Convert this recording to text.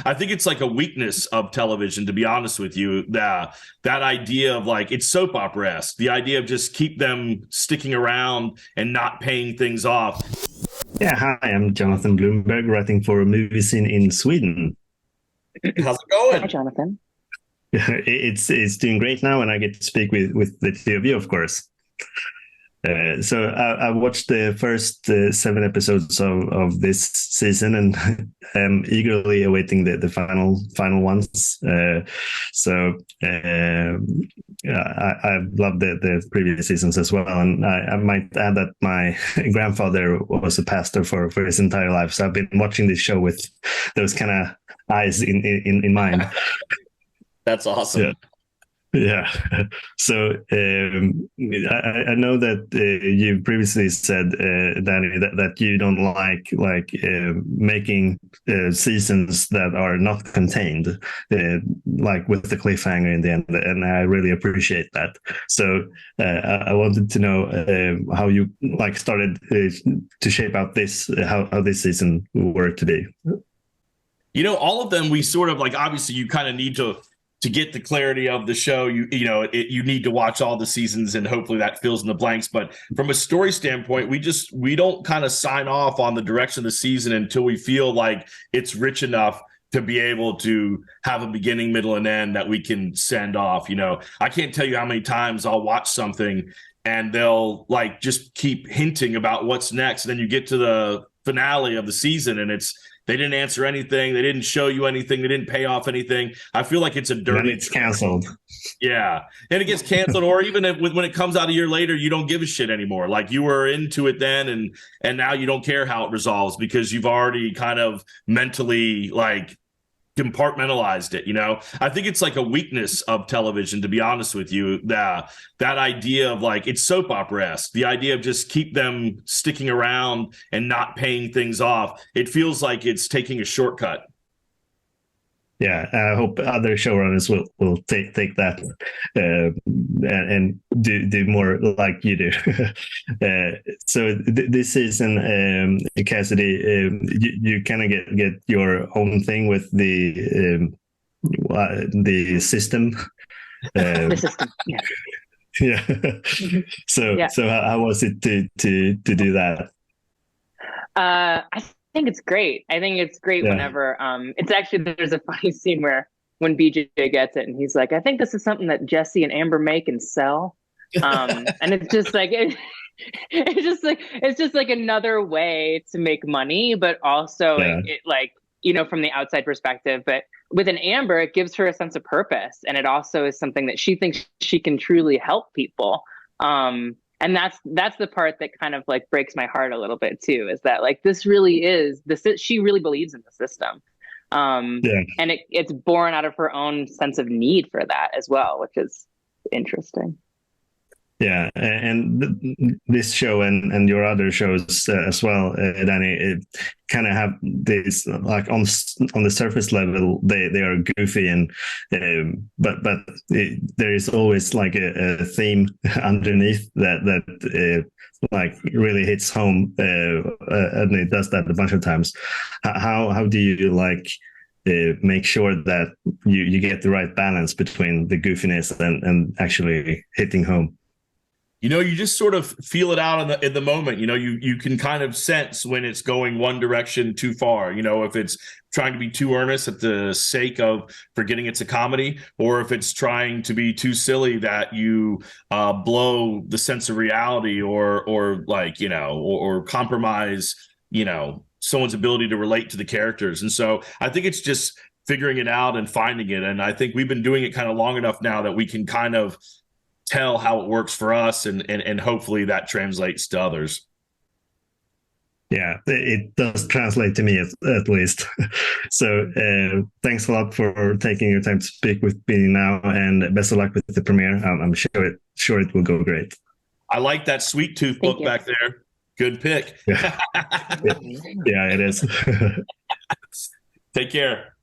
I think it's like a weakness of television, to be honest with you. That idea of like it's soap opera-esque, the idea of just keep them sticking around and not paying things off. Yeah, hi, I'm Jonathan Blomberg, writing for MovieZine in Sweden. How's it Hi, going? Jonathan. It's doing great now, and I get to speak with the two of you, of course. So I watched the first 7 episodes of this season, and I'm eagerly awaiting the final ones. I loved the previous seasons as well, and I might add that my grandfather was a pastor for his entire life, so I've been watching this show with those kind of eyes in mind. That's awesome. Yeah. Yeah. So I know that you previously said, Danny, that you don't like making seasons that are not contained, like with the cliffhanger in the end, and I really appreciate that. So I wanted to know how you like started to shape out this how this season worked to be. All of them we sort of like. Obviously, you kind of need to get the clarity of the show, you need to watch all the seasons, and hopefully that fills in the blanks. But from a story standpoint, we don't kind of sign off on the direction of the season until we feel like it's rich enough to be able to have a beginning, middle, and end that we can send off. I can't tell you how many times I'll watch something and they'll like just keep hinting about what's next. And then you get to the finale of the season and they didn't answer anything. They didn't show you anything. They didn't pay off anything. I feel like it's a dirty. Then it's canceled. Yeah. And it gets canceled, or even when it comes out a year later, you don't give a shit anymore. Like you were into it then, and now you don't care how it resolves because you've already kind of mentally like compartmentalized it. I think it's like a weakness of television, to be honest with you. That idea of like it's soap opera-esque, the idea of just keep them sticking around and not paying things off. It feels like it's taking a shortcut. Yeah, I hope other showrunners will take that and do more like you do. So this season, Cassidy, you kind of get your own thing with the system. The system, yeah. Yeah. Yeah. So how was it to do that? I think it's great. I think it's great whenever it's actually there's a funny scene where when BJ gets it and he's like, I think this is something that Jesse and Amber make and sell. And it's just like it's just like another way to make money, but also it like, from the outside perspective, but with an Amber, it gives her a sense of purpose. And it also is something that she thinks she can truly help people. And that's the part that kind of like breaks my heart a little bit too, is that like this really is she really believes in the system. And it's born out of her own sense of need for that as well, which is interesting. Yeah, and this show and your other shows as well, Danny, it kind of have this like on the surface level they are goofy and but there is always like a theme underneath that like really hits home, and it does that a bunch of times. How do you like make sure that you get the right balance between the goofiness and actually hitting home? You just sort of feel it out in the moment. You can kind of sense when it's going one direction too far. If it's trying to be too earnest at the sake of forgetting it's a comedy, or if it's trying to be too silly that you blow the sense of reality, or like or compromise someone's ability to relate to the characters. And so I think it's just figuring it out and finding it. And I think we've been doing it kind of long enough now that we can kind of tell how it works for us, and hopefully that translates to others. Yeah, it does translate to me at least. So thanks a lot for taking your time to speak with me now, and best of luck with the premiere. I'm sure it will go great. I like that Sweet Tooth book back there. Good pick. Yeah, it is. Take care.